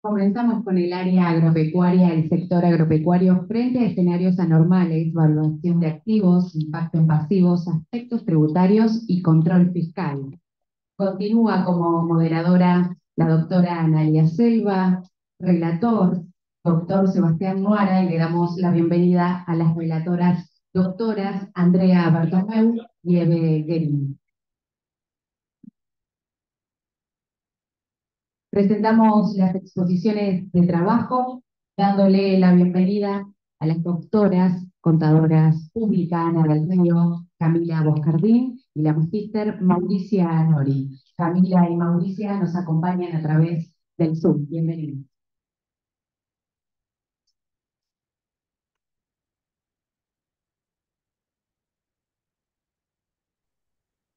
Comenzamos con el área agropecuaria, el sector agropecuario frente a escenarios anormales, evaluación de activos, impacto en pasivos, aspectos tributarios y control fiscal. Continúa como moderadora la doctora Analia Selva, relator, doctor Sebastián Nuara, y le damos la bienvenida a las relatoras doctoras Andrea Bartomeu y Eve Guerin. Presentamos las exposiciones de trabajo, dándole la bienvenida a las doctoras, contadoras públicas, Ana del Río, Camila Boscardín y la magíster Mauricia Nori. Camila y Mauricia nos acompañan a través del Zoom. Bienvenidos.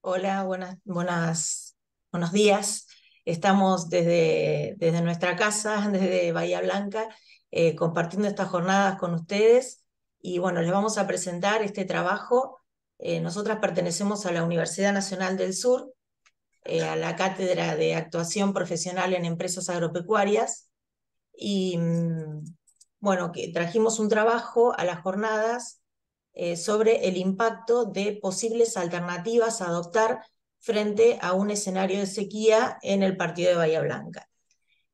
Hola, buenos días. Estamos desde nuestra casa, desde Bahía Blanca, compartiendo estas jornadas con ustedes. Y bueno, les vamos a presentar este trabajo. Nosotras pertenecemos a la Universidad Nacional del Sur, a la Cátedra de Actuación Profesional en Empresas Agropecuarias. Y bueno, que trajimos un trabajo a las jornadas sobre el impacto de posibles alternativas a adoptar frente a un escenario de sequía en el partido de Bahía Blanca.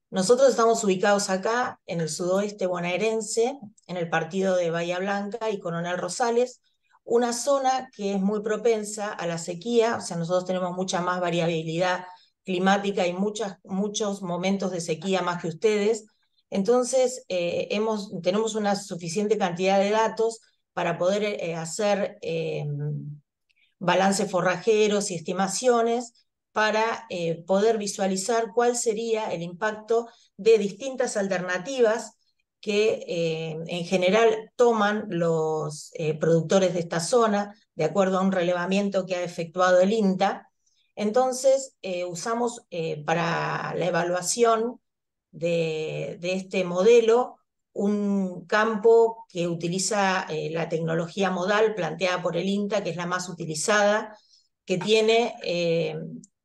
Nosotros estamos ubicados acá, en el sudoeste bonaerense, en el partido de Bahía Blanca y Coronel Rosales, una zona que es muy propensa a la sequía, o sea, nosotros tenemos mucha más variabilidad climática y muchos momentos de sequía más que ustedes. Entonces, tenemos una suficiente cantidad de datos para poder hacer balances forrajeros y estimaciones para poder visualizar cuál sería el impacto de distintas alternativas que en general toman los productores de esta zona, de acuerdo a un relevamiento que ha efectuado el INTA. Entonces, usamos para la evaluación de este modelo un campo que utiliza la tecnología modal planteada por el INTA, que es la más utilizada, que tiene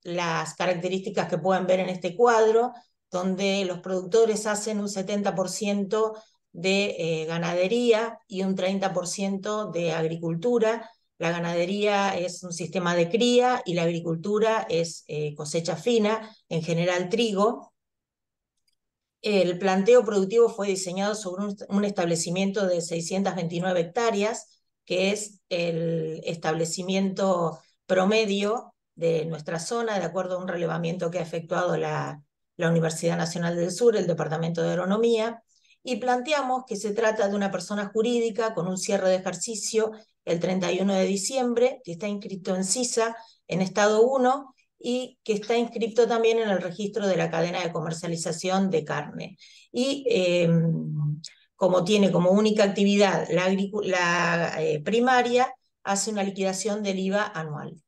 las características que pueden ver en este cuadro, donde los productores hacen un 70% de ganadería y un 30% de agricultura. La ganadería es un sistema de cría y la agricultura es cosecha fina, en general trigo. El planteo productivo fue diseñado sobre un establecimiento de 629 hectáreas, que es el establecimiento promedio de nuestra zona, de acuerdo a un relevamiento que ha efectuado la Universidad Nacional del Sur, el Departamento de Agronomía, y planteamos que se trata de una persona jurídica con un cierre de ejercicio el 31 de diciembre, que está inscrito en CISA en estado 1, y que está inscrito también en el registro de la cadena de comercialización de carne. Y como tiene como única actividad la primaria, hace una liquidación del IVA anual.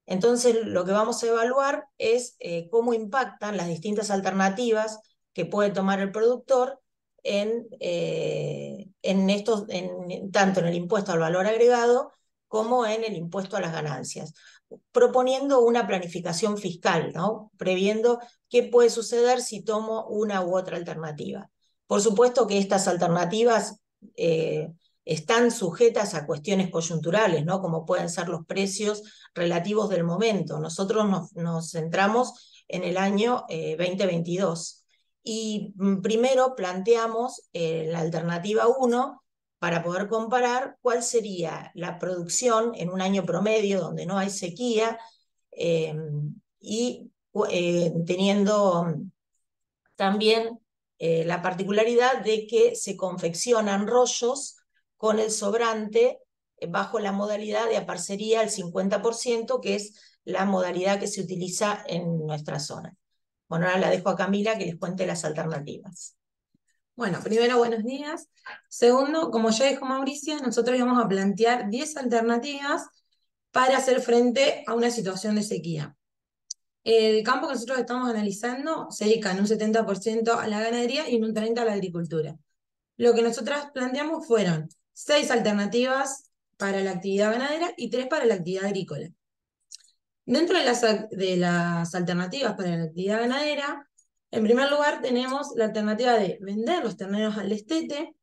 Entonces, lo que vamos a evaluar es cómo impactan las distintas alternativas que puede tomar el productor tanto en el impuesto al valor agregado como en el impuesto a las ganancias, proponiendo una planificación fiscal, ¿no? Previendo qué puede suceder si tomo una u otra alternativa. Por supuesto que estas alternativas están sujetas a cuestiones coyunturales, ¿no? Como pueden ser los precios relativos del momento. Nosotros nos centramos en el año 2022 y primero planteamos la alternativa 1 para poder comparar cuál sería la producción en un año promedio donde no hay sequía eh, y teniendo también la particularidad de que se confeccionan rollos con el sobrante bajo la modalidad de aparcería al 50%, que es la modalidad que se utiliza en nuestra zona. Bueno, ahora la dejo a Camila que les cuente las alternativas. Bueno, primero, buenos días. Segundo, como ya dijo Mauricia, nosotros íbamos a plantear 10 alternativas para hacer frente a una situación de sequía. El campo que nosotros estamos analizando se dedica en un 70% a la ganadería y en un 30% a la agricultura. Lo que nosotras planteamos fueron 6 alternativas para la actividad ganadera y 3 para la actividad agrícola. Dentro de las alternativas para la actividad ganadera, En primer lugar, tenemos la alternativa de vender los terneros al destete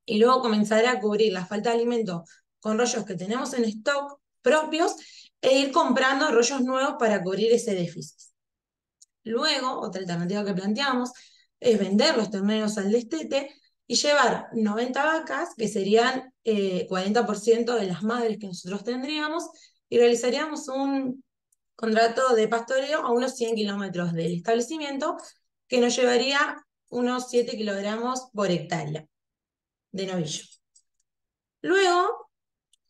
y luego comenzar a cubrir la falta de alimento con rollos que tenemos en stock propios e ir comprando rollos nuevos para cubrir ese déficit. Luego, otra alternativa que planteamos es vender los terneros al destete y llevar 90 vacas, que serían 40% de las madres que nosotros tendríamos, y realizaríamos un contrato de pastoreo a unos 100 kilómetros del establecimiento, que nos llevaría unos 7 kilogramos por hectárea de novillo. Luego,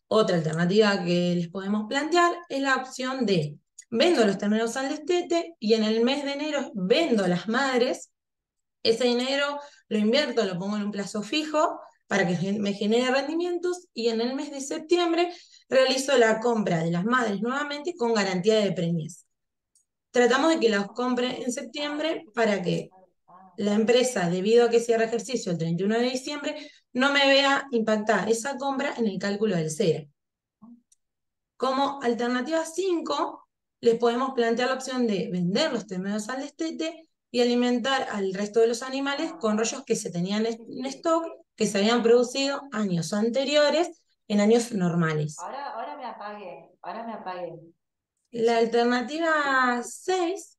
otra alternativa que les podemos plantear es la opción de vendo los terneros al destete y en el mes de enero vendo las madres. Ese dinero lo invierto, lo pongo en un plazo fijo para que me genere rendimientos y en el mes de septiembre realizo la compra de las madres nuevamente con garantía de preñez. Tratamos de que las compre en septiembre para que la empresa, debido a que cierra ejercicio el 31 de diciembre, no me vea impactar esa compra en el cálculo del CERA. Como alternativa 5, les podemos plantear la opción de vender los terneros al destete y alimentar al resto de los animales con rollos que se tenían en stock, que se habían producido años anteriores, en años normales. Ahora me apague. La alternativa 6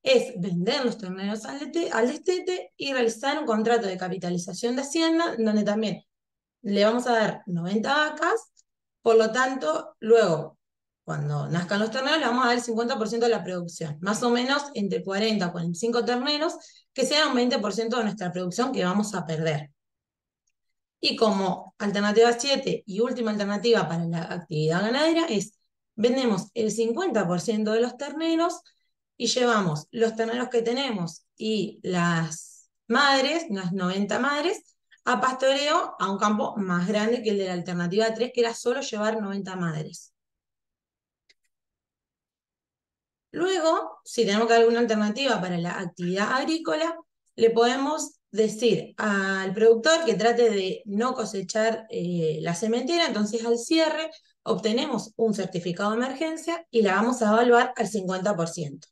es vender los terneros al destete y realizar un contrato de capitalización de Hacienda, donde también le vamos a dar 90 vacas, por lo tanto, luego, cuando nazcan los terneros, le vamos a dar el 50% de la producción, más o menos entre 40 y 45 terneros, que sea un 20% de nuestra producción que vamos a perder. Y como alternativa 7 y última alternativa para la actividad ganadera es, vendemos el 50% de los terneros y llevamos los terneros que tenemos y las madres, las 90 madres, a pastoreo a un campo más grande que el de la alternativa 3, que era solo llevar 90 madres. Luego, si tenemos que dar alguna alternativa para la actividad agrícola, le podemos decir al productor que trate de no cosechar la sementera, entonces al cierre obtenemos un certificado de emergencia y la vamos a evaluar al 50%.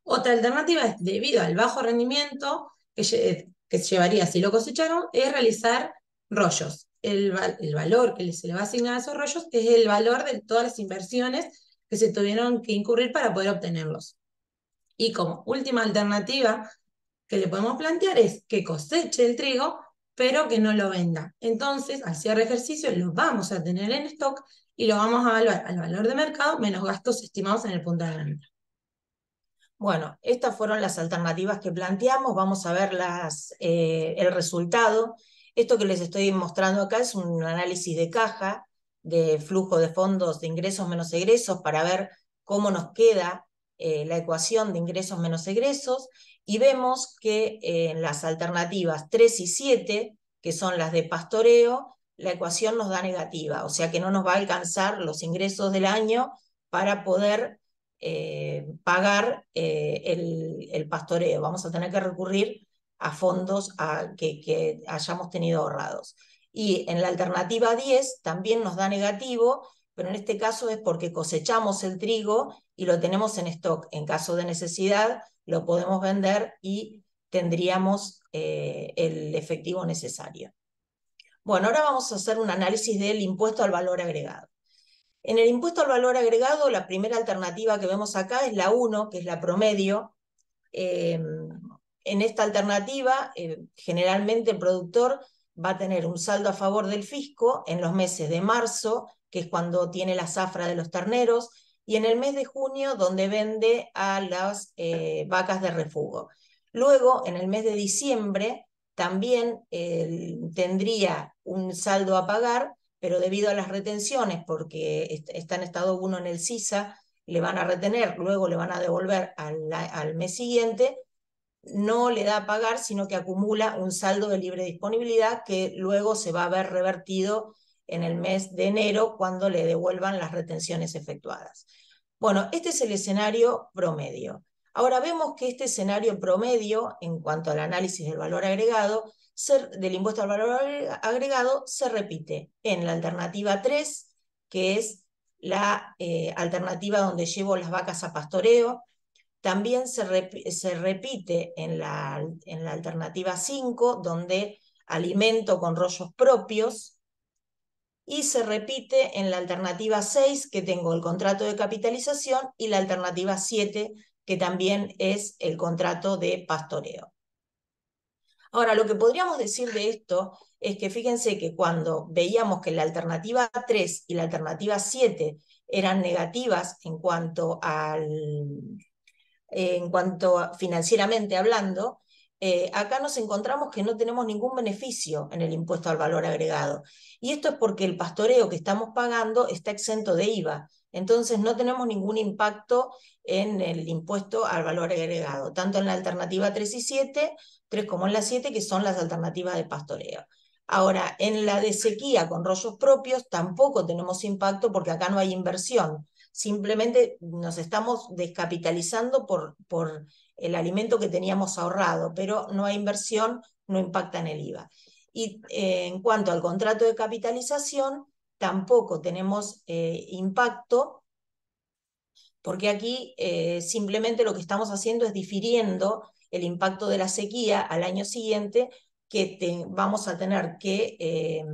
Otra alternativa es, debido al bajo rendimiento que se llevaría si lo cosecharon, es realizar rollos. El valor que se le va a asignar a esos rollos es el valor de todas las inversiones que se tuvieron que incurrir para poder obtenerlos. Y como última alternativa que le podemos plantear es que coseche el trigo, pero que no lo venda. Entonces, al cierre de ejercicio, lo vamos a tener en stock y lo vamos a evaluar al valor de mercado menos gastos estimados en el punto de venta. Bueno, estas fueron las alternativas que planteamos. Vamos a ver el resultado. Esto que les estoy mostrando acá es un análisis de caja, de flujo de fondos de ingresos menos egresos, para ver cómo nos queda la ecuación de ingresos menos egresos, y vemos que en las alternativas 3 y 7, que son las de pastoreo, la ecuación nos da negativa, o sea que no nos va a alcanzar los ingresos del año para poder pagar el pastoreo. Vamos a tener que recurrir a fondos que hayamos tenido ahorrados. Y en la alternativa 10 también nos da negativo, pero en este caso es porque cosechamos el trigo y lo tenemos en stock. En caso de necesidad lo podemos vender y tendríamos el efectivo necesario. Bueno, ahora vamos a hacer un análisis del impuesto al valor agregado. En el impuesto al valor agregado, la primera alternativa que vemos acá es la 1, que es la promedio. En esta alternativa, generalmente el productor va a tener un saldo a favor del fisco en los meses de marzo, que es cuando tiene la zafra de los terneros, y en el mes de junio, donde vende a las vacas de refugo. Luego, en el mes de diciembre, también tendría un saldo a pagar, pero debido a las retenciones, porque está en estado 1 en el SISA, le van a retener, luego le van a devolver al mes siguiente, no le da a pagar, sino que acumula un saldo de libre disponibilidad que luego se va a ver revertido en el mes de enero cuando le devuelvan las retenciones efectuadas. Bueno, este es el escenario promedio. Ahora vemos que este escenario promedio, en cuanto al análisis del valor agregado, del impuesto al valor agregado, se repite en la alternativa 3, que es la alternativa donde llevo las vacas a pastoreo. también se repite en la alternativa 5, donde alimento con rollos propios, y se repite en la alternativa 6, que tengo el contrato de capitalización, y la alternativa 7, que también es el contrato de pastoreo. Ahora, lo que podríamos decir de esto es que fíjense que cuando veíamos que la alternativa 3 y la alternativa 7 eran negativas en cuanto financieramente hablando, acá nos encontramos que no tenemos ningún beneficio en el impuesto al valor agregado. Y esto es porque el pastoreo que estamos pagando está exento de IVA. Entonces no tenemos ningún impacto en el impuesto al valor agregado, tanto en la alternativa 3 y 7, 3 como en la 7, que son las alternativas de pastoreo. Ahora, en la de sequía con rollos propios tampoco tenemos impacto porque acá no hay inversión. Simplemente nos estamos descapitalizando por el alimento que teníamos ahorrado, pero no hay inversión, no impacta en el IVA. Y en cuanto al contrato de capitalización, tampoco tenemos impacto, porque aquí simplemente lo que estamos haciendo es difiriendo el impacto de la sequía al año siguiente, que vamos a tener que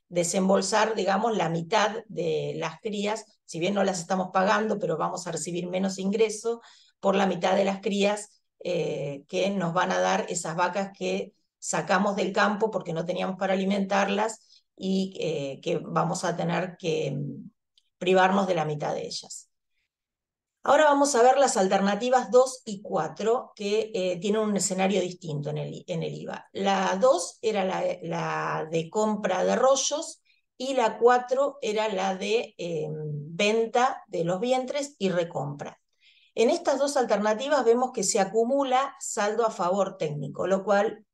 desembolsar, digamos, la mitad de las crías, si bien no las estamos pagando, pero vamos a recibir menos ingreso por la mitad de las crías que nos van a dar esas vacas que sacamos del campo porque no teníamos para alimentarlas y que vamos a tener que privarnos de la mitad de ellas. Ahora vamos a ver las alternativas 2 y 4, que tienen un escenario distinto en el IVA. La 2 era la de compra de rollos y la 4 era la de venta de los vientres y recompra. En estas dos alternativas vemos que se acumula saldo a favor técnico, lo cual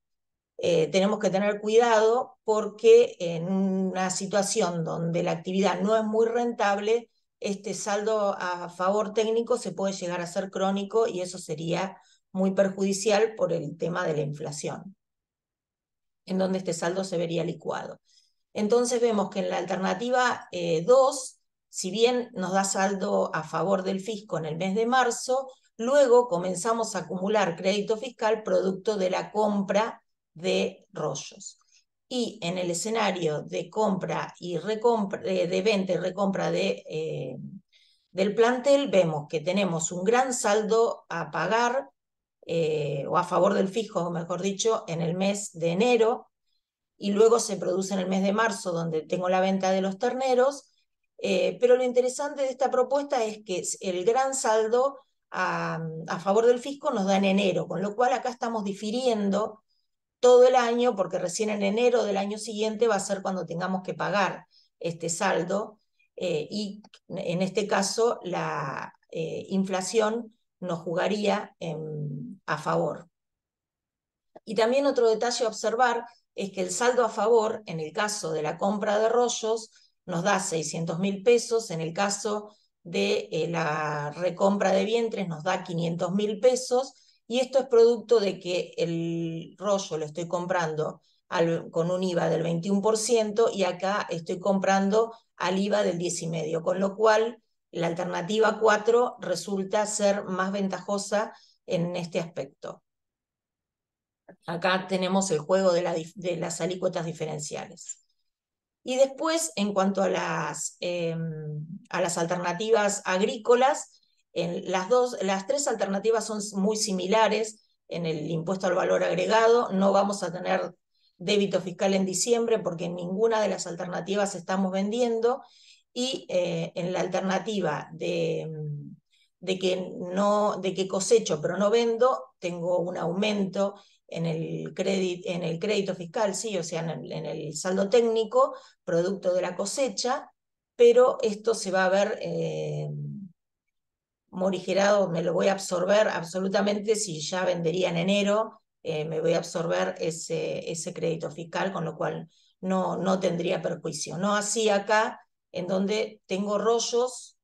tenemos que tener cuidado porque en una situación donde la actividad no es muy rentable, este saldo a favor técnico se puede llegar a ser crónico y eso sería muy perjudicial por el tema de la inflación, en donde este saldo se vería licuado. Entonces vemos que en la alternativa 2, si bien nos da saldo a favor del fisco en el mes de marzo, luego comenzamos a acumular crédito fiscal producto de la compra de rollos. Y en el escenario de compra y recompra, de venta y recompra del plantel, vemos que tenemos un gran saldo a pagar, o a favor del fisco, mejor dicho, en el mes de enero, y luego se produce en el mes de marzo, donde tengo la venta de los terneros, pero lo interesante de esta propuesta es que el gran saldo a favor del fisco nos da en enero, con lo cual acá estamos difiriendo todo el año, porque recién en enero del año siguiente va a ser cuando tengamos que pagar este saldo, y en este caso la inflación nos jugaría a favor. Y también otro detalle a observar es que el saldo a favor, en el caso de la compra de rollos, nos da 600.000 pesos, en el caso de la recompra de vientres nos da 500.000 pesos, y esto es producto de que el rollo lo estoy comprando con un IVA del 21% y acá estoy comprando al IVA del 10,5%, con lo cual la alternativa 4 resulta ser más ventajosa en este aspecto. Acá tenemos el juego de las alícuotas diferenciales. Y después, en cuanto a las alternativas agrícolas, las tres alternativas son muy similares en el impuesto al valor agregado. No vamos a tener débito fiscal en diciembre porque en ninguna de las alternativas estamos vendiendo. Y en la alternativa de que cosecho pero no vendo, tengo un aumento en el crédito fiscal, sí, o sea, en el saldo técnico, producto de la cosecha, pero esto se va a ver morigerado, me lo voy a absorber absolutamente si ya vendería en enero, me voy a absorber ese crédito fiscal, con lo cual no tendría perjuicio. No así acá, en donde tengo rollos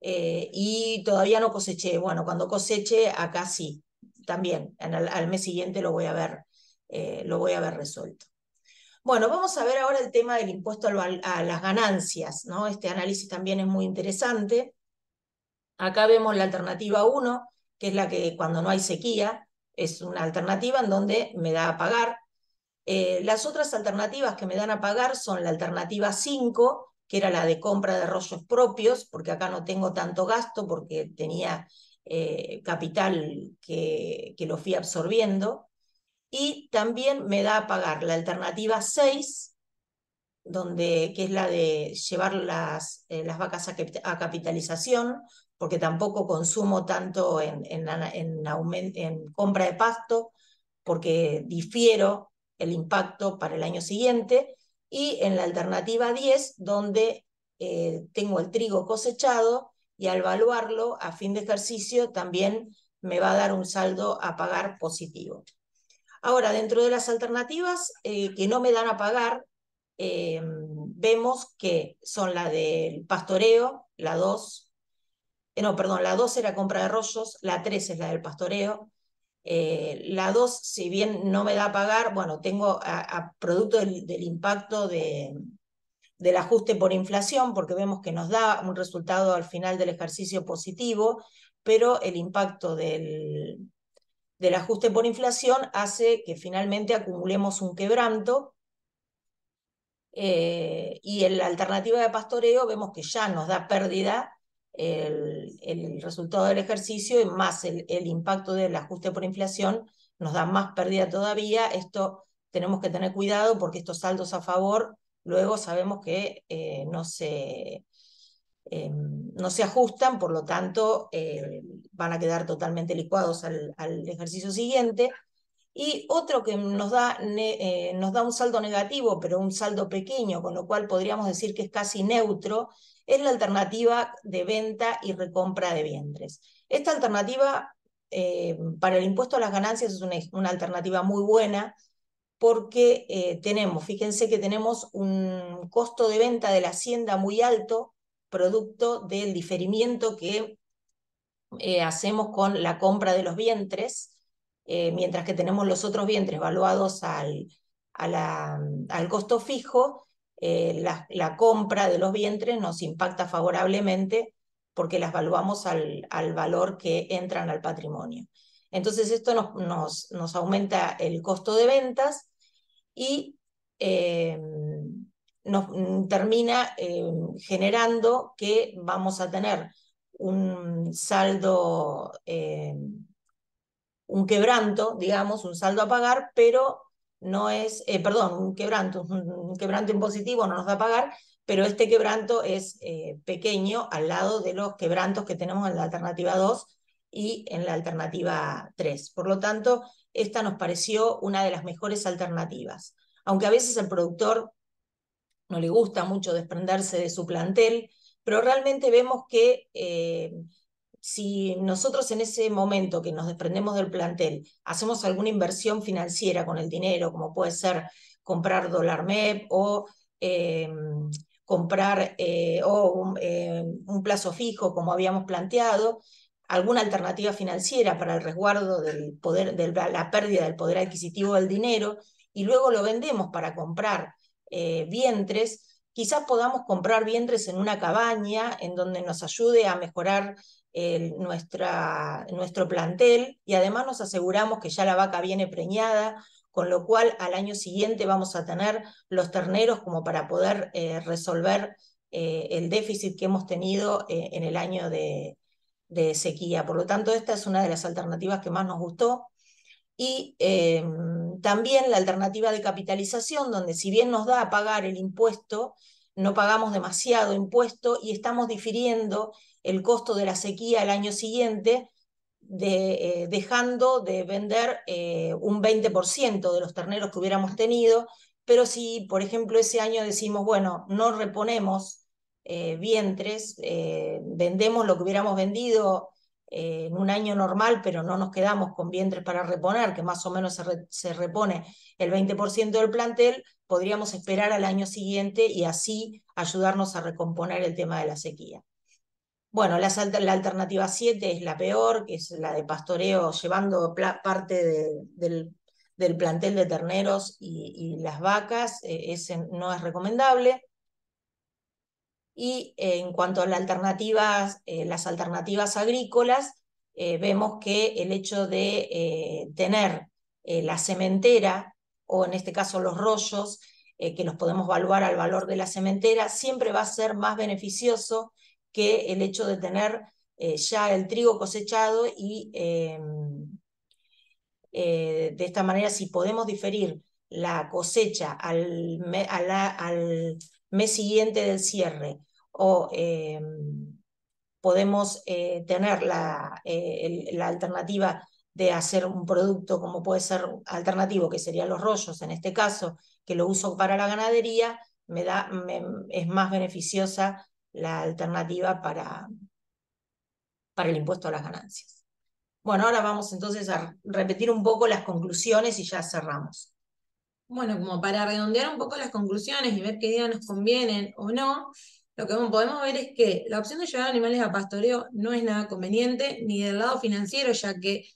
y todavía no coseché. Bueno, cuando coseche, acá sí, también, al mes siguiente lo voy a ver resuelto. Bueno, vamos a ver ahora el tema del impuesto a las ganancias, ¿no? Este análisis también es muy interesante. Acá vemos la alternativa 1, que es la que cuando no hay sequía, es una alternativa en donde me da a pagar. Las otras alternativas que me dan a pagar son la alternativa 5, que era la de compra de rollos propios, porque acá no tengo tanto gasto, porque tenía capital que lo fui absorbiendo. Y también me da a pagar la alternativa 6, que es la de llevar las vacas a capitalización, porque tampoco consumo tanto en compra de pasto, porque difiero el impacto para el año siguiente, y en la alternativa 10, donde tengo el trigo cosechado, y al evaluarlo a fin de ejercicio también me va a dar un saldo a pagar positivo. Ahora, dentro de las alternativas que no me dan a pagar, vemos que son la del pastoreo, la 2, no, perdón, la 2 era compra de rollos, la 3 es la del pastoreo, la 2, si bien no me da a pagar, bueno, tengo a producto del impacto del ajuste por inflación, porque vemos que nos da un resultado al final del ejercicio positivo, pero el impacto del ajuste por inflación hace que finalmente acumulemos un quebranto, y en la alternativa de pastoreo vemos que ya nos da pérdida el resultado del ejercicio, y más el impacto del ajuste por inflación nos da más pérdida todavía. Esto tenemos que tener cuidado, porque estos saldos a favor luego sabemos que no se ajustan, por lo tanto van a quedar totalmente licuados al ejercicio siguiente. Y otro que nos da un saldo negativo, pero un saldo pequeño, con lo cual podríamos decir que es casi neutro, es la alternativa de venta y recompra de vientres. Esta alternativa para el impuesto a las ganancias es una alternativa muy buena, porque fíjense que tenemos un costo de venta de la hacienda muy alto, producto del diferimiento que hacemos con la compra de los vientres, mientras que tenemos los otros vientres valuados al costo fijo. La compra de los vientres nos impacta favorablemente, porque las valuamos al valor que entran al patrimonio. Entonces esto nos aumenta el costo de ventas, y nos termina generando que vamos a tener un saldo, un quebranto, digamos, un saldo a pagar, pero no es, perdón, un quebranto impositivo no nos da a pagar, pero este quebranto es pequeño al lado de los quebrantos que tenemos en la alternativa 2 y en la alternativa 3. Por lo tanto, esta nos pareció una de las mejores alternativas. Aunque a veces al productor no le gusta mucho desprenderse de su plantel, pero realmente vemos que si nosotros en ese momento que nos desprendemos del plantel hacemos alguna inversión financiera con el dinero, como puede ser comprar dólar MEP o comprar un plazo fijo, como habíamos planteado, alguna alternativa financiera para el resguardo del poder, de la pérdida del poder adquisitivo del dinero, y luego lo vendemos para comprar vientres, quizás podamos comprar vientres en una cabaña en donde nos ayude a mejorar nuestro plantel, y además nos aseguramos que ya la vaca viene preñada, con lo cual al año siguiente vamos a tener los terneros como para poder resolver el déficit que hemos tenido en el año de sequía. Por lo tanto, esta es una de las alternativas que más nos gustó. Y también la alternativa de capitalización, donde si bien nos da a pagar el impuesto, no pagamos demasiado impuesto y estamos difiriendo el costo de la sequía el año siguiente, dejando de vender un 20% de los terneros que hubiéramos tenido. Pero si, por ejemplo, ese año decimos, bueno, no reponemos vientres, vendemos lo que hubiéramos vendido en un año normal, pero no nos quedamos con vientres para reponer, que más o menos se repone el 20% del plantel, podríamos esperar al año siguiente y así ayudarnos a recomponer el tema de la sequía. Bueno, la alternativa 7 es la peor, que es la de pastoreo, llevando parte del plantel de terneros y las vacas. Ese no es recomendable. Y en cuanto a las alternativas agrícolas, vemos que el hecho de tener la cementera, o en este caso los rollos, que los podemos evaluar al valor de la cementera, siempre va a ser más beneficioso que el hecho de tener ya el trigo cosechado y de esta manera, si podemos diferir la cosecha al mes siguiente del cierre, o podemos tener la alternativa de hacer un producto como puede ser alternativo, que serían los rollos en este caso, que lo uso para la ganadería, es más beneficiosa la alternativa para el impuesto a las ganancias. Bueno, ahora vamos entonces a repetir un poco las conclusiones y ya cerramos. Bueno, como para redondear un poco las conclusiones y ver qué días nos convienen o no, lo que podemos ver es que la opción de llevar animales a pastoreo no es nada conveniente, ni del lado financiero, ya que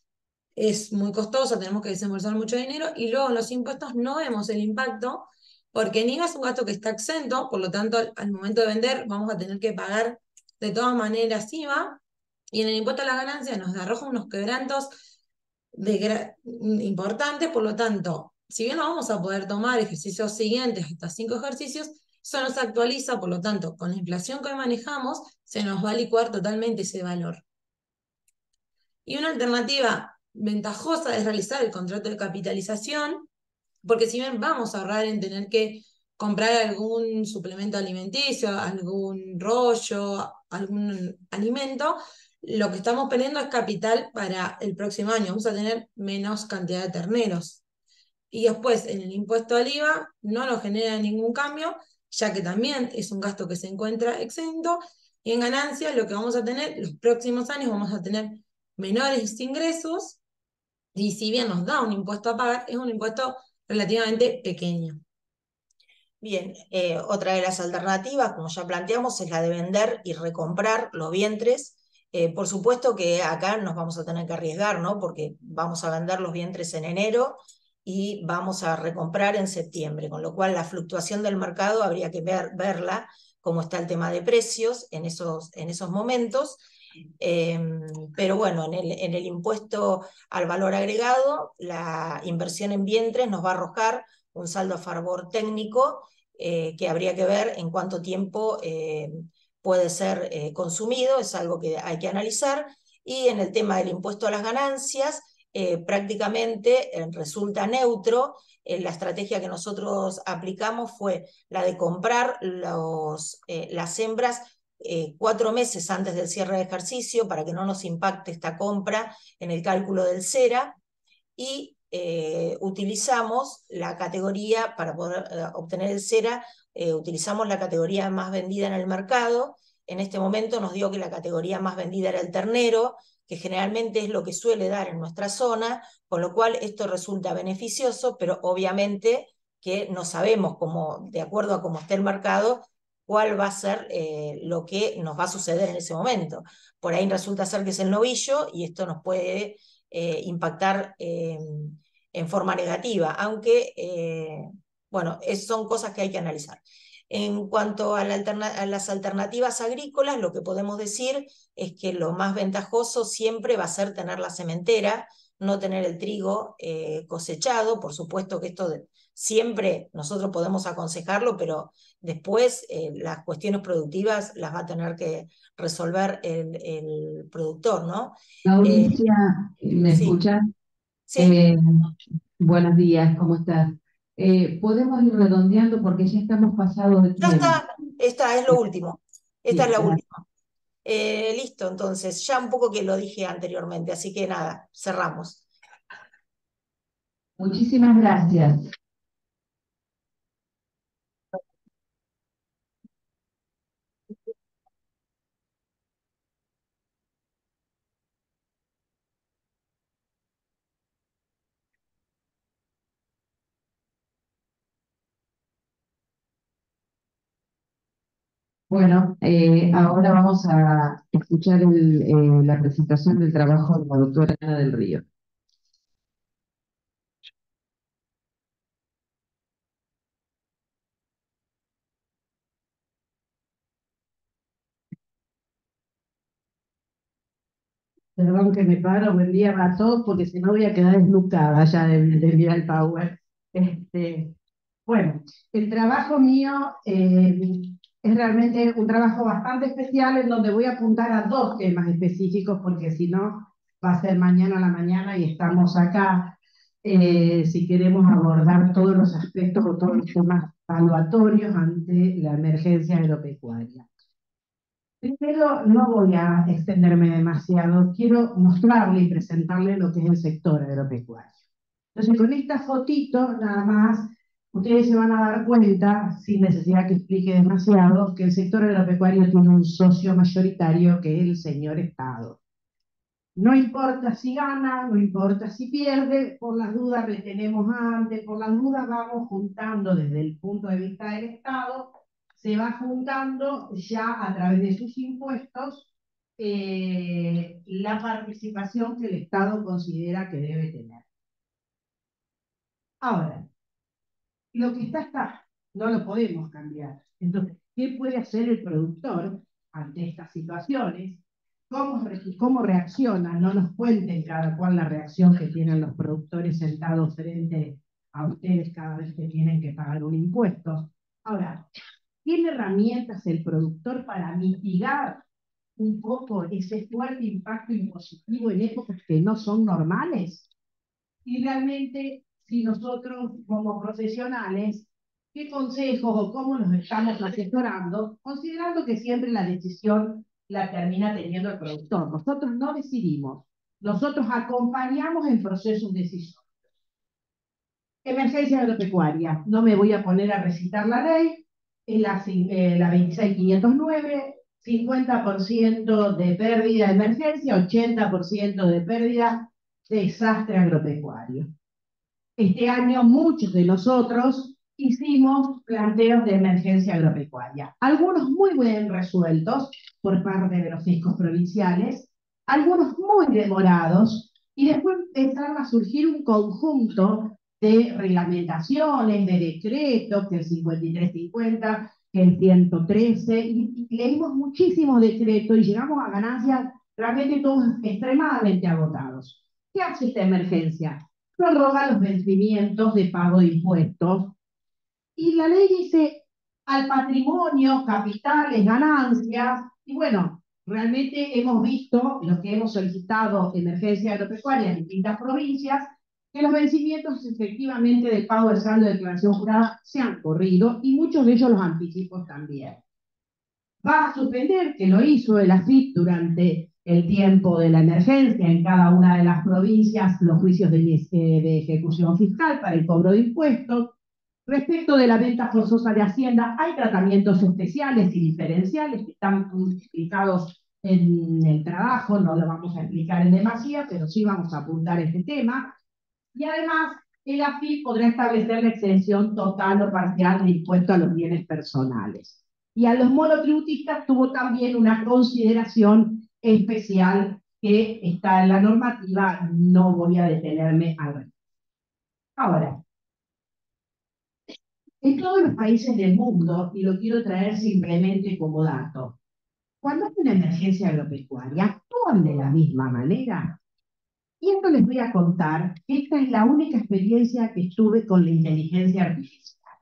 es muy costosa, tenemos que desembolsar mucho dinero, y luego en los impuestos no vemos el impacto, porque el IVA es un gasto que está exento, por lo tanto, al momento de vender vamos a tener que pagar de todas maneras IVA, y en el impuesto a la ganancia nos arroja unos quebrantos importantes, por lo tanto, si bien no vamos a poder tomar ejercicios siguientes, hasta 5 ejercicios, eso no se actualiza, por lo tanto, con la inflación que hoy manejamos, se nos va a licuar totalmente ese valor. Y una alternativa ventajosa es realizar el contrato de capitalización, porque si bien vamos a ahorrar en tener que comprar algún suplemento alimenticio, algún rollo, algún alimento, lo que estamos poniendo es capital para el próximo año. Vamos a tener menos cantidad de terneros. Y después, en el impuesto al IVA, no nos genera ningún cambio, ya que también es un gasto que se encuentra exento. Y en ganancias, lo que vamos a tener, los próximos años vamos a tener menores ingresos, y si bien nos da un impuesto a pagar, es un impuesto relativamente pequeño. Bien, otra de las alternativas, como ya planteamos, es la de vender y recomprar los vientres. Por supuesto que acá nos vamos a tener que arriesgar, ¿no? Porque vamos a vender los vientres en enero y vamos a recomprar en septiembre, con lo cual la fluctuación del mercado habría que verla, cómo está el tema de precios en esos momentos. Pero bueno, en el impuesto al valor agregado, la inversión en vientres nos va a arrojar un saldo a favor técnico que habría que ver en cuánto tiempo puede ser consumido, es algo que hay que analizar. Y en el tema del impuesto a las ganancias, prácticamente resulta neutro. La estrategia que nosotros aplicamos fue la de comprar las hembras 4 meses antes del cierre de ejercicio para que no nos impacte esta compra en el cálculo del CERA, y utilizamos la categoría, para poder obtener el CERA, utilizamos la categoría más vendida en el mercado. En este momento nos dio que la categoría más vendida era el ternero, que generalmente es lo que suele dar en nuestra zona, con lo cual esto resulta beneficioso, pero obviamente que no sabemos cómo, de acuerdo a cómo esté el mercado, cuál va a ser lo que nos va a suceder en ese momento. Por ahí resulta ser que es el novillo y esto nos puede impactar en forma negativa, aunque, bueno, son cosas que hay que analizar. En cuanto a las alternativas agrícolas, lo que podemos decir es que lo más ventajoso siempre va a ser tener la sementera, no tener el trigo cosechado. Por supuesto que esto siempre nosotros podemos aconsejarlo, pero después las cuestiones productivas las va a tener que resolver el productor, ¿no? Mauricia, ¿me Sí, escuchas? sí, Eh, Buenos días, ¿cómo estás? Podemos ir redondeando porque ya estamos pasados de ya tiempo. está, esta es lo último, esta es Sí, la gracias. última. Listo, entonces, ya un poco que lo dije anteriormente, así que nada, cerramos. Muchísimas gracias. Bueno, ahora vamos a escuchar la presentación del trabajo de la doctora Ana del Río. Perdón que me paro, buen día para todos, porque si no voy a quedar desnucada ya de mirar el Power. Bueno, el trabajo mío es realmente un trabajo bastante especial en donde voy a apuntar a dos temas específicos, porque si no va a ser mañana a la mañana y estamos acá si queremos abordar todos los aspectos o todos los temas evaluatorios ante la emergencia agropecuaria. Primero, no voy a extenderme demasiado, quiero mostrarle y presentarle lo que es el sector agropecuario. Entonces, con esta fotito, nada más, ustedes se van a dar cuenta, sin necesidad que explique demasiado, que el sector agropecuario tiene un socio mayoritario que es el señor Estado. No importa si gana, no importa si pierde, por las dudas retenemos antes, por las dudas vamos juntando desde el punto de vista del Estado, se va juntando ya a través de sus impuestos la participación que el Estado considera que debe tener. Ahora, lo que está, no lo podemos cambiar. Entonces, ¿qué puede hacer el productor ante estas situaciones? ¿Cómo reaccionan? No nos cuenten cada cual la reacción que tienen los productores sentados frente a ustedes cada vez que tienen que pagar un impuesto. Ahora, ¿tiene herramientas el productor para mitigar un poco ese fuerte impacto impositivo en épocas que no son normales? Y realmente, si nosotros como profesionales, ¿qué consejos o cómo nos estamos asesorando? Considerando que siempre la decisión la termina teniendo el productor. Nosotros no decidimos, nosotros acompañamos en procesos decisorios. Emergencia agropecuaria, no me voy a poner a recitar la ley, es la 26509, 50% de pérdida de emergencia, 80% de pérdida de desastre agropecuario. Este año muchos de nosotros hicimos planteos de emergencia agropecuaria, algunos muy bien resueltos por parte de los fiscos provinciales, algunos muy demorados, y después empezaron a surgir un conjunto de reglamentaciones, de decretos, que el 5350, que el 113, y leímos muchísimos decretos y llegamos a ganancias realmente todos extremadamente agotados. ¿Qué hace esta emergencia? Prorroga los vencimientos de pago de impuestos. Y la ley dice al patrimonio, capitales, ganancias, y bueno, realmente hemos visto, los que hemos solicitado emergencia agropecuaria en distintas provincias, que los vencimientos efectivamente del pago del saldo de declaración jurada se han corrido y muchos de ellos los anticipos también. Va a suspender, que lo hizo el AFIP durante el tiempo de la emergencia en cada una de las provincias, los juicios de ejecución fiscal para el cobro de impuestos. Respecto de la venta forzosa de Hacienda, hay tratamientos especiales y diferenciales que están explicados en el trabajo, no lo vamos a explicar en demasía, pero sí vamos a apuntar este tema. Y además, el AFIP podrá establecer la exención total o parcial de impuesto a los bienes personales. Y a los monotributistas tuvo también una consideración especial que está en la normativa, no voy a detenerme al respecto. Ahora, en todos los países del mundo, y lo quiero traer simplemente como dato, cuando hay una emergencia agropecuaria, actúan de la misma manera. Y esto les voy a contar, esta es la única experiencia que tuve con la inteligencia artificial.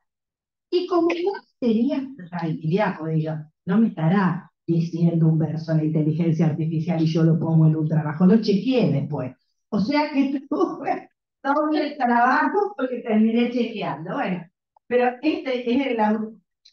Y como no tenía tranquilidad, porque digo, no me estará diciendo un verso la inteligencia artificial y yo lo pongo en un trabajo, lo chequeé después. O sea que tuve todo el trabajo porque terminé chequeando. Bueno, pero este es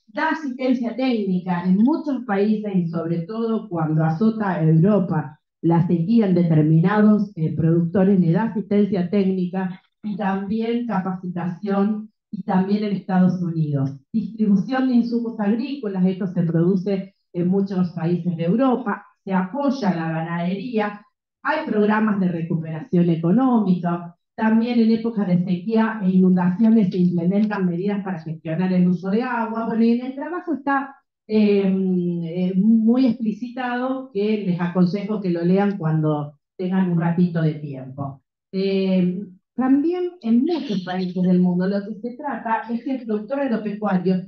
da asistencia técnica en muchos países y sobre todo cuando azota a Europa la sequía en determinados productores, le da asistencia técnica y también capacitación y también en Estados Unidos. Distribución de insumos agrícolas, esto se produce en muchos países de Europa, se apoya la ganadería, hay programas de recuperación económica, también en épocas de sequía e inundaciones se implementan medidas para gestionar el uso de agua. Bueno, y en el trabajo está muy explicitado, que les aconsejo que lo lean cuando tengan un ratito de tiempo. También en muchos países del mundo lo que se trata es que el productor agropecuario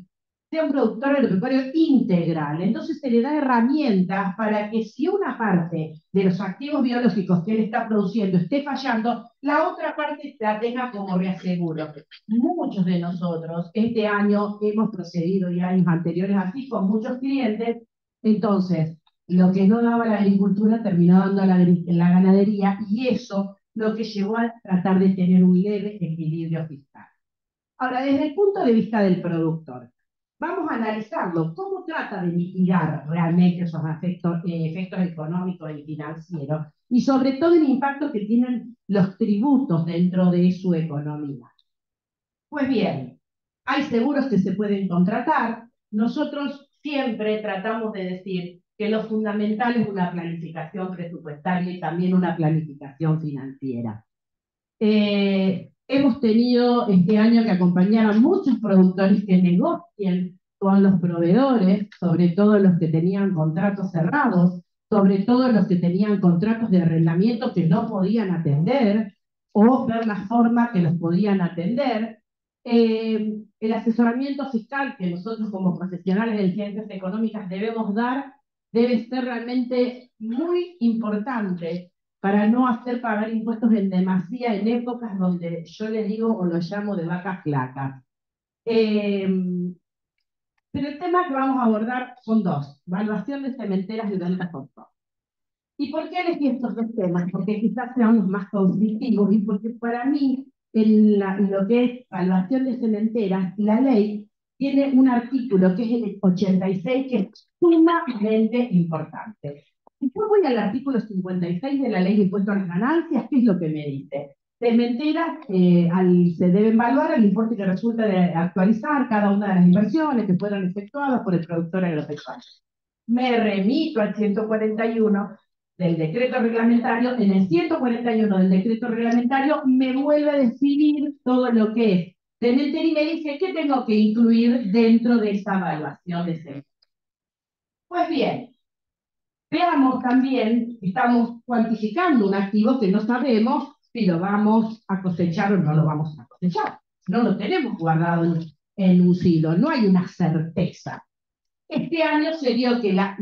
sea un productor agropecuario integral. Entonces se le da herramientas para que si una parte de los activos biológicos que él está produciendo esté fallando, la otra parte la tenga como reaseguro. Muchos de nosotros este año hemos procedido, y años anteriores así, con muchos clientes. Entonces, lo que no daba la agricultura terminó dando la ganadería, y eso lo que llevó a tratar de tener un leve equilibrio fiscal. Ahora, desde el punto de vista del productor, vamos a analizarlo, cómo trata de mitigar realmente esos efectos económicos y financieros, y sobre todo el impacto que tienen los tributos dentro de su economía. Pues bien, hay seguros que se pueden contratar. Nosotros siempre tratamos de decir que lo fundamental es una planificación presupuestaria y también una planificación financiera. Hemos tenido este año que acompañar a muchos productores que negocien con los proveedores, sobre todo los que tenían contratos cerrados, sobre todo los que tenían contratos de arrendamiento que no podían atender, o ver la forma que los podían atender. El asesoramiento fiscal que nosotros como profesionales de ciencias económicas debemos dar debe ser realmente muy importante para no hacer pagar impuestos en demasía en épocas donde yo le digo o lo llamo de vacas flacas. Pero el tema que vamos a abordar son dos: evaluación de cementeras y ventas por todo. ¿Y por qué elegí estos dos temas? Porque quizás sean los más conflictivos, y porque para mí, en lo que es evaluación de cementeras, la ley tiene un artículo que es el 86, que es sumamente importante. Si yo voy al artículo 56 de la ley de impuesto a las ganancias, ¿qué es lo que me dice? Cementeras se deben evaluar el importe que resulta de actualizar cada una de las inversiones que fueron efectuadas por el productor agropecuario. Me remito al 141 del decreto reglamentario. En el 141 del decreto reglamentario me vuelve a definir todo lo que es cementerio y me dice qué tengo que incluir dentro de esa evaluación de cementerio. Pues bien, veamos también, estamos cuantificando un activo que no sabemos si lo vamos a cosechar o no lo vamos a cosechar. No lo tenemos guardado en un silo, no hay una certeza. Este año se dio que la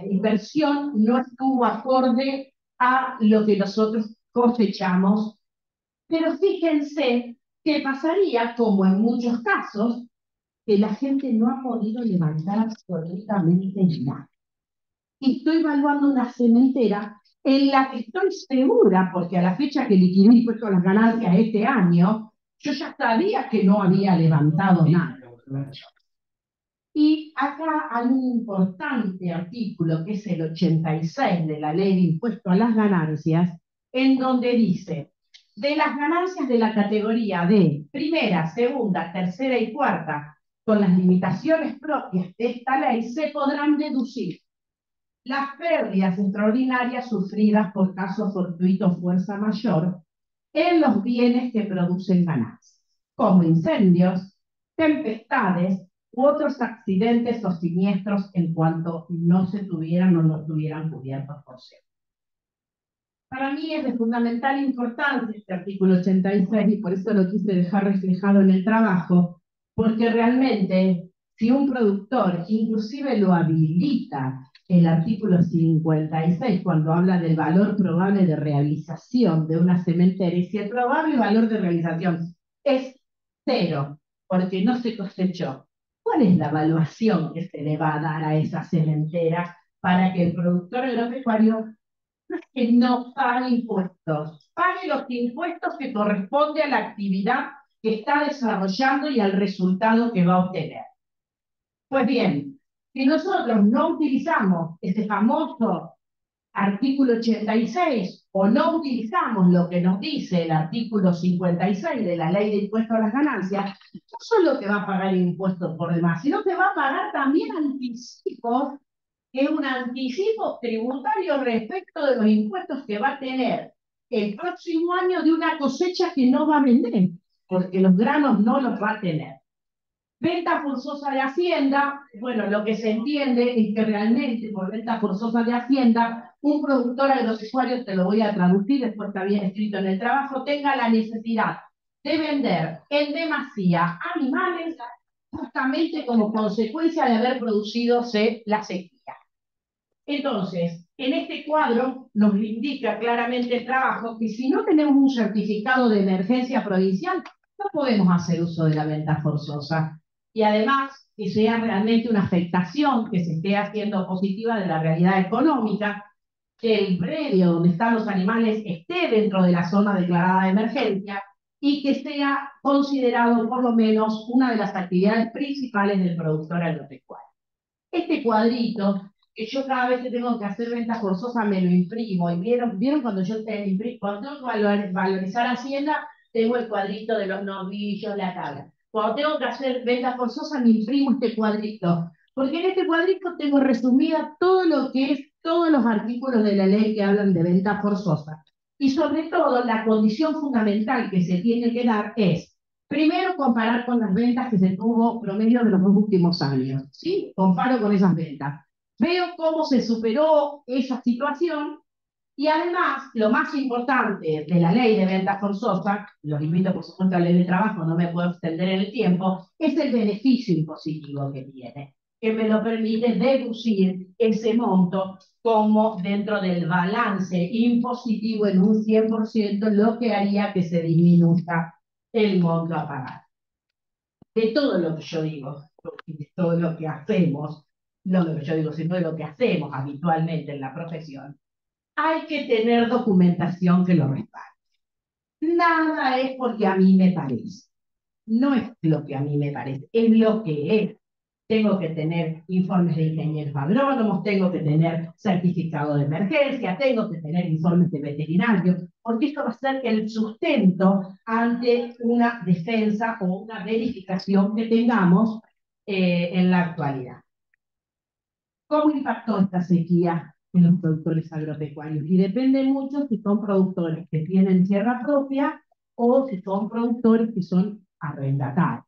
inversión no estuvo acorde a lo que nosotros cosechamos, pero fíjense que pasaría, como en muchos casos, que la gente no ha podido levantar absolutamente nada. Y estoy evaluando una cementera en la que estoy segura, porque a la fecha que liquidé impuesto a las ganancias este año, yo ya sabía que no había levantado nada. Y acá hay un importante artículo, que es el 86 de la ley de impuesto a las ganancias, en donde dice: de las ganancias de la categoría de primera, segunda, tercera y cuarta, con las limitaciones propias de esta ley, se podrán deducir las pérdidas extraordinarias sufridas por caso fortuito o fuerza mayor en los bienes que producen ganancias, como incendios, tempestades u otros accidentes o siniestros, en cuanto no se tuvieran o no estuvieran cubiertos por seguro. Para mí es de fundamental importancia este artículo 86, y por eso lo quise dejar reflejado en el trabajo, porque realmente si un productor inclusive lo habilita el artículo 56 cuando habla del valor probable de realización de una cementera, y si el probable valor de realización es 0 porque no se cosechó, ¿cuál es la evaluación que se le va a dar a esa cementera para que el productor agropecuario que no pague impuestos, pague los impuestos que corresponde a la actividad que está desarrollando y al resultado que va a obtener? Pues bien, si nosotros no utilizamos ese famoso artículo 86, o no utilizamos lo que nos dice el artículo 56 de la ley de impuesto a las ganancias, no solo que va a pagar impuestos por demás, sino que va a pagar también anticipos, que es un anticipo tributario respecto de los impuestos que va a tener el próximo año de una cosecha que no va a vender, porque los granos no los va a tener. Venta forzosa de Hacienda, bueno, lo que se entiende es que realmente por venta forzosa de Hacienda, un productor agropecuario, te lo voy a traducir, después está bien escrito en el trabajo, tenga la necesidad de vender en demasía animales justamente como consecuencia de haber producido la sequía. Entonces, en este cuadro nos indica claramente el trabajo que si no tenemos un certificado de emergencia provincial, no podemos hacer uso de la venta forzosa. Y además, que sea realmente una afectación que se esté haciendo positiva de la realidad económica, que el predio donde están los animales esté dentro de la zona declarada de emergencia y que sea considerado por lo menos una de las actividades principales del productor agropecuario. Este cuadrito, que yo cada vez que tengo que hacer ventas forzosas me lo imprimo, y vieron cuando yo cuando tengo que valorizar Hacienda, tengo el cuadrito de los novillos, la tabla. Cuando tengo que hacer ventas forzosas me imprimo este cuadrito, porque en este cuadrito tengo resumida todo lo que es todos los artículos de la ley que hablan de ventas forzosas. Y sobre todo, la condición fundamental que se tiene que dar es, primero, comparar con las ventas que se tuvo promedio de los 2 últimos años, ¿sí? Comparo con esas ventas. Veo cómo se superó esa situación y además, lo más importante de la ley de ventas forzosas, los invito por supuesto a la ley de trabajo, no me puedo extender en el tiempo, es el beneficio impositivo que tiene, que me lo permite deducir ese monto como dentro del balance impositivo en un 100%, lo que haría que se disminuya el monto a pagar. De todo lo que yo digo, de todo lo que hacemos, no lo que yo digo, sino de lo que hacemos habitualmente en la profesión, hay que tener documentación que lo respalde. Nada es porque a mí me parece. No es lo que a mí me parece, es lo que es. Tengo que tener informes de ingenieros agrónomos, tengo que tener certificado de emergencia, tengo que tener informes de veterinarios, porque esto va a ser el sustento ante una defensa o una verificación que tengamos en la actualidad. ¿Cómo impactó esta sequía en los productores agropecuarios? Y depende mucho si son productores que tienen tierra propia o si son productores que son arrendatarios.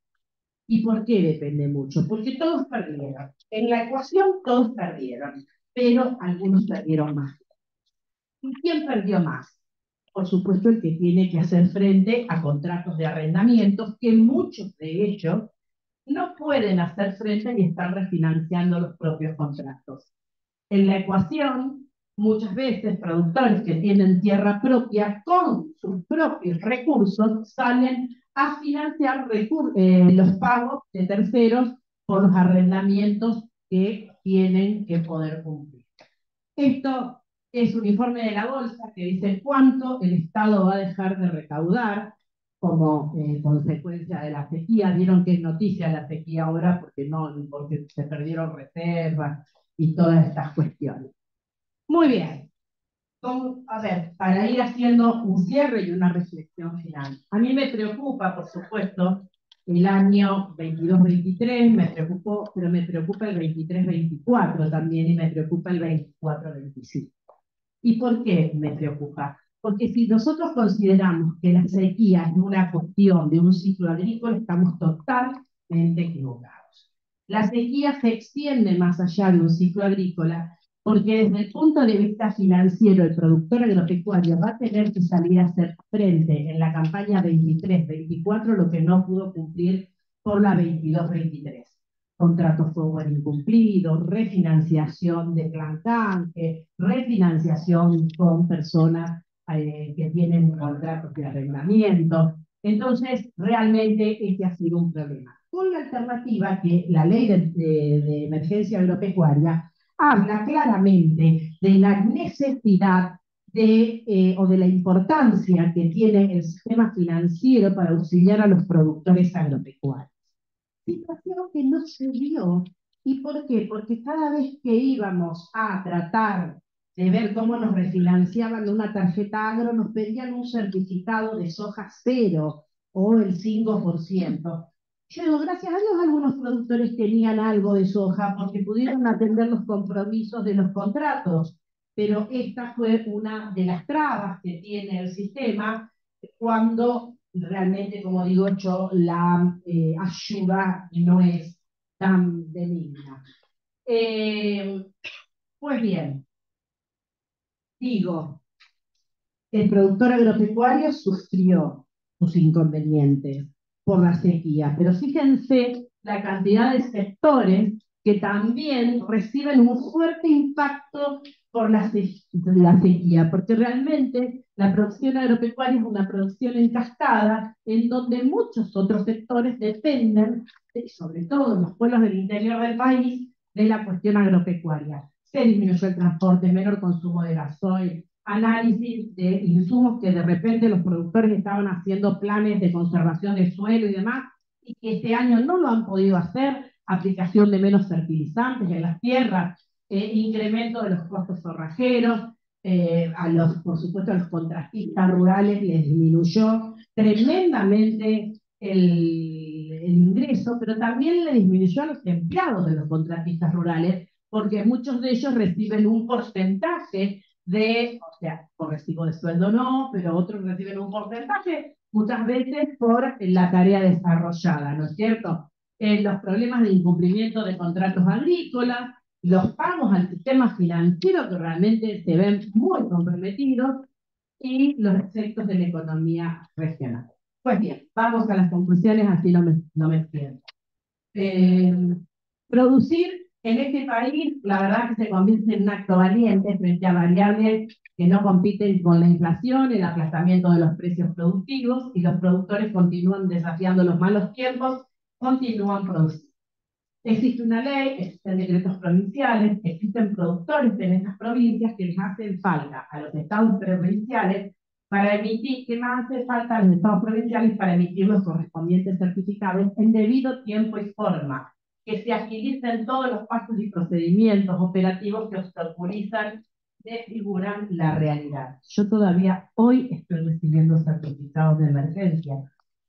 ¿Y por qué depende mucho? Porque todos perdieron. En la ecuación todos perdieron, pero algunos perdieron más. ¿Y quién perdió más? Por supuesto, el que tiene que hacer frente a contratos de arrendamientos, que muchos de ellos no pueden hacer frente y están refinanciando los propios contratos. En la ecuación, muchas veces productores que tienen tierra propia con sus propios recursos salen a financiar los pagos de terceros por los arrendamientos que tienen que poder cumplir. Esto es un informe de la Bolsa que dice cuánto el Estado va a dejar de recaudar como consecuencia de la sequía. Vieron que es noticia la sequía ahora porque se perdieron reservas y todas estas cuestiones. Muy bien. A ver, para ir haciendo un cierre y una reflexión final. A mí me preocupa, por supuesto, el año 22-23, pero me preocupa el 23-24 también y me preocupa el 24-25. ¿Y por qué me preocupa? Porque si nosotros consideramos que la sequía es una cuestión de un ciclo agrícola, estamos totalmente equivocados. La sequía se extiende más allá de un ciclo agrícola, porque desde el punto de vista financiero, el productor agropecuario va a tener que salir a hacer frente en la campaña 23-24 lo que no pudo cumplir por la 22-23. Contratos forward incumplidos, refinanciación de plan canje, refinanciación con personas que tienen contratos de arrendamiento. Entonces, realmente este ha sido un problema. Con la alternativa que la ley de emergencia agropecuaria habla claramente de la necesidad o de la importancia que tiene el sistema financiero para auxiliar a los productores agropecuarios. Situación que no se dio. ¿Y por qué? Porque cada vez que íbamos a tratar de ver cómo nos refinanciaban una tarjeta agro, nos pedían un certificado de soja cero o el 5%. Yo digo, gracias a Dios algunos productores tenían algo de soja porque pudieron atender los compromisos de los contratos, pero esta fue una de las trabas que tiene el sistema cuando realmente, como digo yo, la ayuda no es tan benigna. Pues bien, digo, el productor agropecuario sufrió sus inconvenientes por la sequía, pero fíjense la cantidad de sectores que también reciben un fuerte impacto por la sequía, porque realmente la producción agropecuaria es una producción en cascada, en donde muchos otros sectores dependen, sobre todo en los pueblos del interior del país, de la cuestión agropecuaria. Se disminuyó el transporte, menor consumo de gasoil, análisis de insumos que de repente los productores estaban haciendo planes de conservación de suelo y demás, y que este año no lo han podido hacer, aplicación de menos fertilizantes en las tierras, incremento de los costos forrajeros, por supuesto a los contratistas rurales les disminuyó tremendamente el ingreso, pero también le disminuyó a los empleados de los contratistas rurales, porque muchos de ellos reciben un porcentaje o sea, por recibo de sueldo no, pero otros reciben un porcentaje, muchas veces por la tarea desarrollada, ¿no es cierto? Los problemas de incumplimiento de contratos agrícolas, los pagos al sistema financiero que realmente se ven muy comprometidos y los efectos de la economía regional. Pues bien, vamos a las conclusiones, así no me extiendo. Producir en este país, la verdad que se convierte en un acto valiente frente a variables que no compiten con la inflación, el aplastamiento de los precios productivos, y los productores continúan desafiando los malos tiempos, continúan produciendo. Existe una ley, existen decretos provinciales, existen productores en esas provincias que les hacen falta a los estados provinciales para emitir, ¿qué más hace falta a los estados provinciales para emitir los correspondientes certificados en debido tiempo y forma? Que se agilicen todos los pasos y procedimientos operativos que obstaculizan, desfiguran la realidad. Yo todavía hoy estoy recibiendo certificados de emergencia,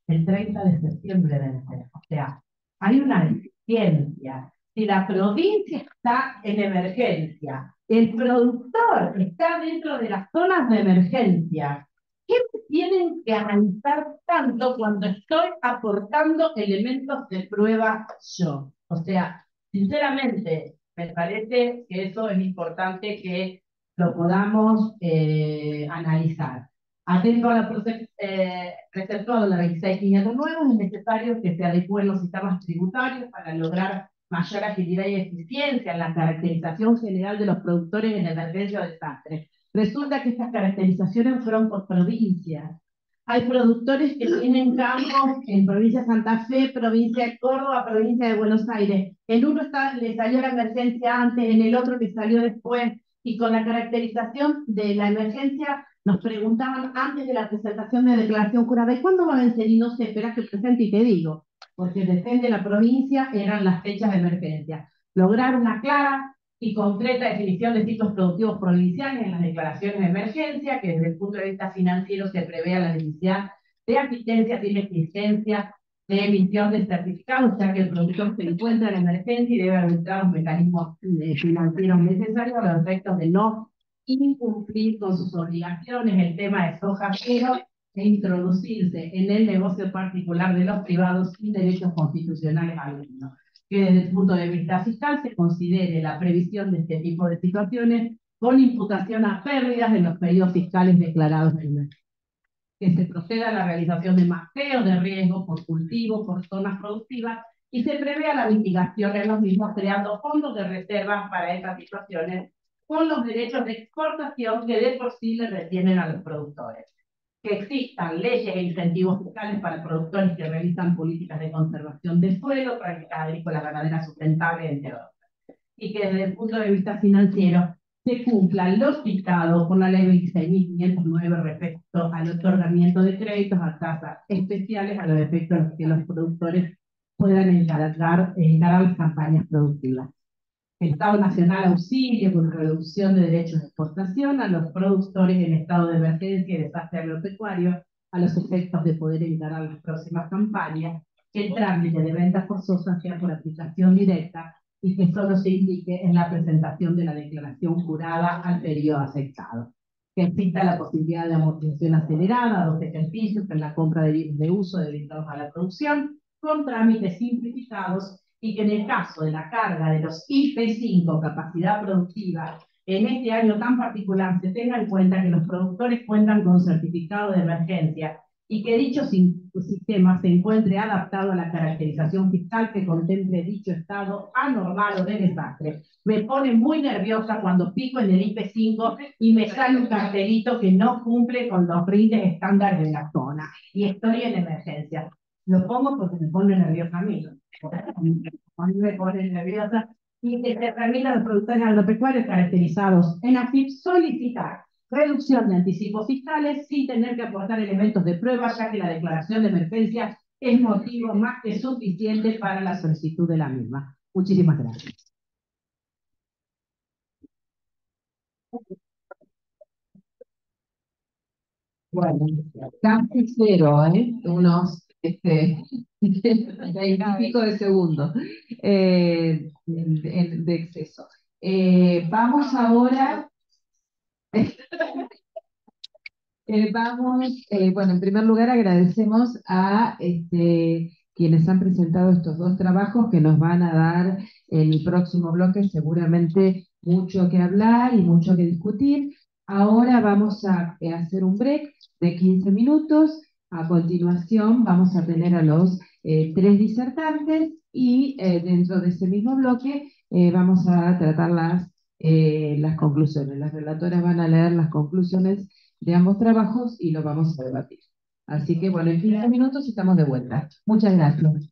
el 30 de septiembre de enero. O sea, hay una deficiencia. Si la provincia está en emergencia, el productor está dentro de las zonas de emergencia, ¿qué me tienen que analizar tanto cuando estoy aportando elementos de prueba yo? O sea, sinceramente, me parece que eso es importante que lo podamos analizar. Atento a la preceptuado la 26509, es necesario que se adecúen los sistemas tributarios para lograr mayor agilidad y eficiencia en la caracterización general de los productores en emergencia o desastre. Resulta que estas caracterizaciones fueron por provincias. Hay productores que tienen campos en provincia de Santa Fe, provincia de Córdoba, provincia de Buenos Aires. En uno le salió la emergencia antes, en el otro le salió después, y con la caracterización de la emergencia nos preguntaban antes de la presentación de declaración jurada, ¿y cuándo va a vencer? Y no sé, espera que presente y te digo, porque depende de la provincia, eran las fechas de emergencia. Lograr una clara y concreta definición de ciclos productivos provinciales en las declaraciones de emergencia, que desde el punto de vista financiero se prevea la necesidad de asistencia sin exigencia de emisión de certificados, ya que el productor se encuentra en emergencia y debe arbitrar los mecanismos financieros necesarios a los efectos de no incumplir con sus obligaciones, el tema de soja cero, e introducirse en el negocio particular de los privados sin derechos constitucionales algunos. Que desde el punto de vista fiscal se considere la previsión de este tipo de situaciones con imputación a pérdidas en los periodos fiscales declarados en el mercado. Que se proceda a la realización de mapeos de riesgo por cultivo, por zonas productivas, y se prevea la mitigación en los mismos, creando fondos de reservas para estas situaciones, con los derechos de exportación que de por sí le retienen a los productores. Que existan leyes e incentivos fiscales para productores que realizan políticas de conservación de suelo, prácticas agrícolas ganaderas sustentables, entre otras. Y que desde el punto de vista financiero se cumplan los dictados por la ley 26.509 respecto al otorgamiento de créditos a tasas especiales a los efectos que los productores puedan encargar las campañas productivas. El Estado Nacional auxilia con reducción de derechos de exportación a los productores en estado de emergencia y desastre agropecuario a los efectos de poder encarar las próximas campañas, que el trámite de ventas forzosas sea por aplicación directa y que solo se indique en la presentación de la declaración jurada al periodo aceptado. Que exista la posibilidad de amortización acelerada, 2 ejercicios en la compra de bienes de uso dedicados a la producción, con trámites simplificados, y que en el caso de la carga de los IP5, capacidad productiva, en este año tan particular se tenga en cuenta que los productores cuentan con certificado de emergencia y que dicho sistema se encuentre adaptado a la caracterización fiscal que contemple dicho estado anormal o de desastre. Me pone muy nerviosa cuando pico en el IP5 y me sale un cartelito que no cumple con los rindes estándares de la zona y estoy en emergencia. Lo pongo porque me pone nerviosa a mí. A mí me pone nerviosa y que se permita a los productores agropecuarios caracterizados en AFIP solicitar reducción de anticipos fiscales sin tener que aportar elementos de prueba, ya que la declaración de emergencia es motivo más que suficiente para la solicitud de la misma. Muchísimas gracias. Bueno, casi cero, unos 20 y pico de segundos de exceso. Vamos ahora. Bueno, en primer lugar agradecemos a quienes han presentado estos dos trabajos que nos van a dar en el próximo bloque seguramente mucho que hablar y mucho que discutir. Ahora vamos a hacer un break de 15 minutos. A continuación vamos a tener a los tres disertantes y dentro de ese mismo bloque vamos a tratar las conclusiones. Las relatoras van a leer las conclusiones de ambos trabajos y lo vamos a debatir. Así que bueno, en 15 minutos estamos de vuelta. Muchas gracias.